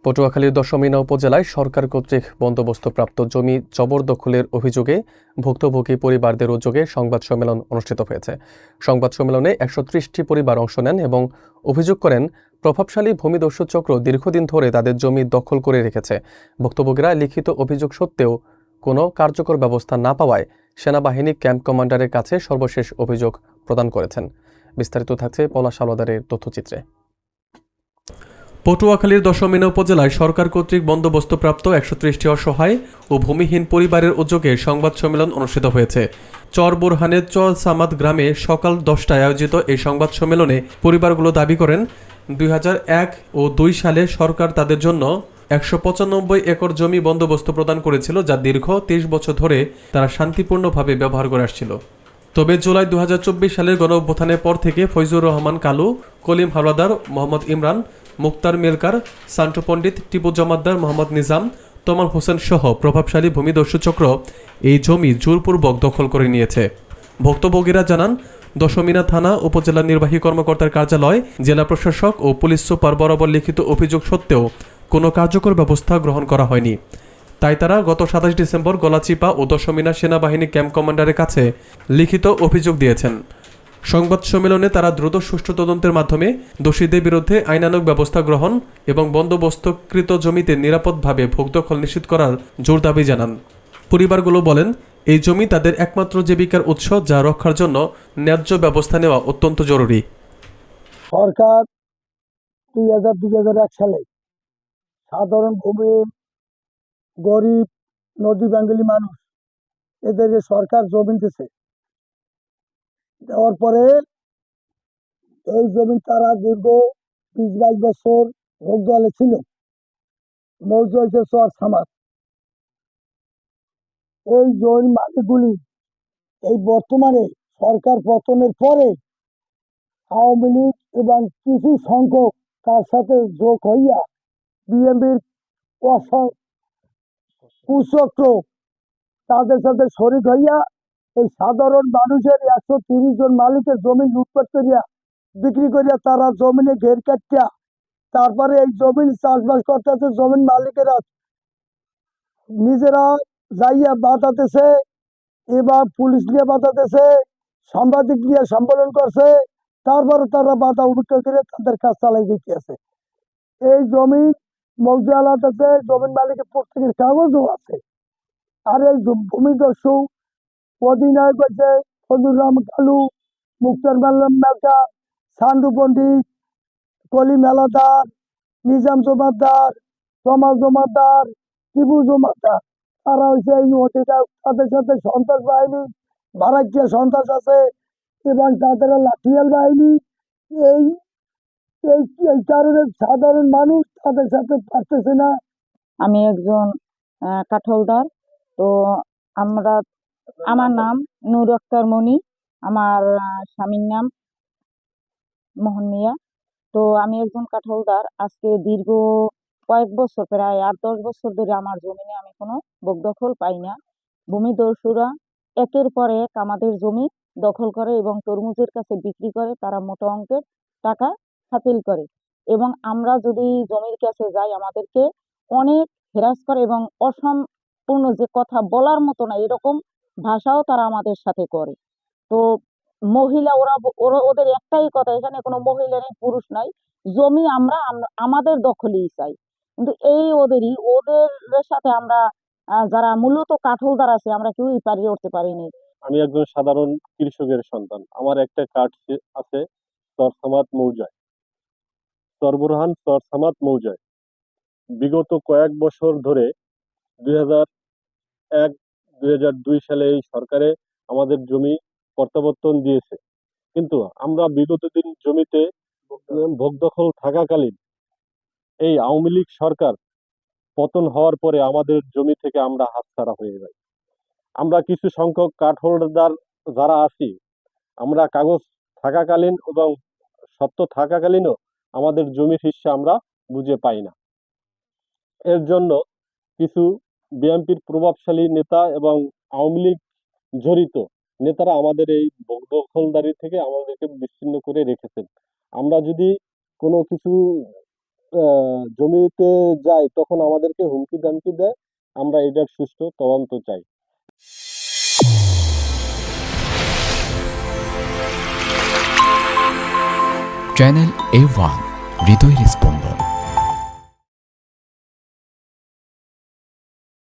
পটুয়াখালীর দশমিনা উপজেলায় সরকার কর্তৃক বন্দোবস্তপ্রাপ্ত জমি জবরদখলের অভিযোগে ভুক্তভোগী পরিবারদের উদ্যোগে সংবাদ সম্মেলন অনুষ্ঠিত হয়েছে। সংবাদ সম্মেলনে ১৩০টি পরিবার অংশ নেন এবং অভিযোগ করেন প্রভাবশালী ভূমিদস্যু চক্র দীর্ঘদিন ধরে তাদের জমি দখল করে রেখেছে। ভুক্তভোগীরা লিখিত অভিযোগ সত্ত্বেও কোনো কার্যকর ব্যবস্থা না পাওয়ায় সেনাবাহিনী ক্যাম্প কমান্ডারের কাছে সর্বশেষ অভিযোগ প্রদান করেছেন। বিস্তারিত থাকছে পলাশ আলওয়াদারের তথ্যচিত্রে। পটুয়াখালীর দশমিনা উপজেলায় সরকার কর্তৃক বন্দোবস্তপ্রাপ্ত ১৩০টি অসহায় ও ভূমিহীন পরিবারের উদ্যোগে সংবাদ সম্মেলন অনুষ্ঠিত হয়েছে। চর বোরহানের চর সামাদ গ্রামে সকাল ১০টায় আয়োজিত এই সংবাদ সম্মেলনে পরিবারগুলো দাবি করেন ২০০১ ও ২ সালে সরকার তাদের জন্য ১৯৫ একর জমি বন্দোবস্ত প্রদান করেছিল, যা দীর্ঘ ৩০ বছর ধরে তারা শান্তিপূর্ণভাবে ব্যবহার করে আসছিল। তবে জুলাই ২০২৪ সালের গণঅভ্যুত্থানের পর থেকে ফৈজুর রহমান কালু, কলিম হাওলাদার, মোহাম্মদ ইমরান, মুক্তার মিলকার, সান্টু পণ্ডিত, টিপু জমাদ্দার, মোহাম্মদ নিজাম, তমাল হোসেন সহ প্রভাবশালী ভূমিদস্যু চক্র এই জমি জোরপূর্বক দখল করে নিয়েছে। ভুক্তভোগীরা জানান, দশমিনা থানা উপজেলা নির্বাহী কর্মকর্তার কার্যালয়, জেলা প্রশাসক ও পুলিশ সুপার বরাবর লিখিত অভিযোগ সত্ত্বেও কোনো কার্যকর ব্যবস্থা গ্রহণ করা হয়নি। তাই তারা গত ২৭ ডিসেম্বর গলাচিপা ও দশমিনা সেনাবাহিনী ক্যাম্প কমান্ডারের কাছে লিখিত অভিযোগ দিয়েছেন। সংবাদ সম্মেলনে তারা দ্রুত সুষ্ঠু তদন্তের মাধ্যমে দোষীদের বিরুদ্ধে আইনানুগ ব্যবস্থা গ্রহণ এবং বন্দোবস্তকৃত জমিতে নিরাপদভাবে ভোগদখল নিশ্চিত করার জোর দাবি জানান। পরিবারগুলো বলেন, এই জমি তাদের একমাত্র জীবিকার উৎস, যা রক্ষার জন্য ন্যায্য ব্যবস্থা নেওয়া অত্যন্ত জরুরি। সরকার ২০০১ সালে সাধারণ ভূমি, গরিব, নদী বাঙ্গালী মানুষ এদেরকে সরকার জমি দিতেছে। দেওয়ার পরে এই জমি তারা দীর্ঘ ২০-২২ বছর ভোগ দলে ছিল। মৌজা হয়েছে চর সামাদ। এই জমির মালিকগুলি এই বর্তমানে সরকার পতনের পরে আওয়ামী লীগ এবং কিছু সংখ্যক তার সাথে যোগ হইয়া বিএনপির কুচক্র তাদের সাথে শরিক হইয়া এই সাধারণ মানুষের ১৩০ জন মালিকের জমি লুটপাট করিয়া বিক্রি করিয়া তারা জমিনে ঘের কাটিয়া তারপরে এই জমিন চাষবাস করতেছে। জমিন মালিকেরা নিজেরা যাইয়া বাঁধাতেছে, এবার পুলিশ নিয়ে বাঁধাতেছে, সাংবাদিক নিয়ে সম্মেলন করছে, তারপরে তারা বাধা উপেক্ষা করে তাদের কাজ চালাই দিতে আছে। এই জমি মৌজা আলাদাতে জমিন মালিকের প্রত্যেকের কাগজও আছে। আর এই ভূমিদস্যু অধিনায়ক হয়েছে ফজলুর রহমান কালু, মুক্তার মেলকা, সান্ডু পণ্ডিত, কলিম হাওলাদার, নিজাম জমাদ্দার, তমাল জমাদ্দার, টিপু জমাদ্দার। তারা হয়েছে এই অধিনায়ক। তাদের সাথে সন্ত্রাস বাহিনী, ভাড়াটিয়া সন্ত্রাস আছে এবং তাদের লাঠিয়াল বাহিনী। এই এই এই কারণে সাধারণ মানুষ তাদের সাথে পারতেছে না। আমি একজন কাঠলদার। তো আমরা আমার নাম নূর আক্তার মনি, আমার স্বামীর নাম মোহন মিয়া। তো আমি একজন কাঠলদার। আজকে দীর্ঘ কয়েক বছর, প্রায় ৮-১০ বছর ধরে আমার জমিনে আমি কোনো বকদখল পাই না। ভূমিদস্যুরা একের পর এক আমাদের জমি দখল করে এবং তরমুজের কাছে বিক্রি করে। তারা মোটা অঙ্কের টাকা হাসিল করে এবং আমরা যদি জমির কাছে যাই আমাদেরকে অনেক হেরাস করে এবং অসম্পূর্ণ, যে কথা বলার মতো না এরকম ভাষাও তারা আমাদের সাথে করে। তো মহিলা, ওরা ওরা ওদের একটাই কথা, এখানে কোনো মহিলা নেই, পুরুষ নাই, জমি আমরা আমাদের দখলেই চাই। কিন্তু এই ওদের সাথে আমরা যারা মূলত কাঠলদার আছে আমরা কেউই পারি উঠতে পারিনি। আমি একজন সাধারণ কৃষকের সন্তান। আমার একটা কার্ড আছে চর সামাদ মৌজায়, চর বোরহান চর সামাদ মৌজায়। বিগত কয়েক বছর ধরে ২০০১ ২০০২ সালে এই সরকারে আমাদের জমি প্রত্যাবর্তন দিয়েছে, কিন্তু আমরা বিগত দিন জমিতে ভোগ দখল থাকাকালীন এই আওয়ামী লীগ সরকার পতন হওয়ার পরে আমাদের জমি থেকে আমরা হাতছাড়া হয়ে যাই। আমরা কিছু সংখ্যক কাঠ হোল্ডার যারা আছি, আমরা কাগজ থাকাকালীন এবং সত্য থাকাকালীনও আমাদের জমির হিস্সা আমরা বুঝে পাই না। এর জন্য কিছু বিএনপির প্রভাবশালী নেতা এবং আওয়ামী লীগ জড়িত নেতারা আমাদের এই দখলদারি থেকে আমাদেরকে বিচ্ছিন্ন করে রেখেছেন। আমরা যদি কোনো কিছু জমিতে যায় তখন আমাদেরকে হুমকি দামকি দেয়। আমরা এটার সুষ্ঠু তদন্ত চাই। চ্যানেল A1 হৃদয়ের স্পন্দন।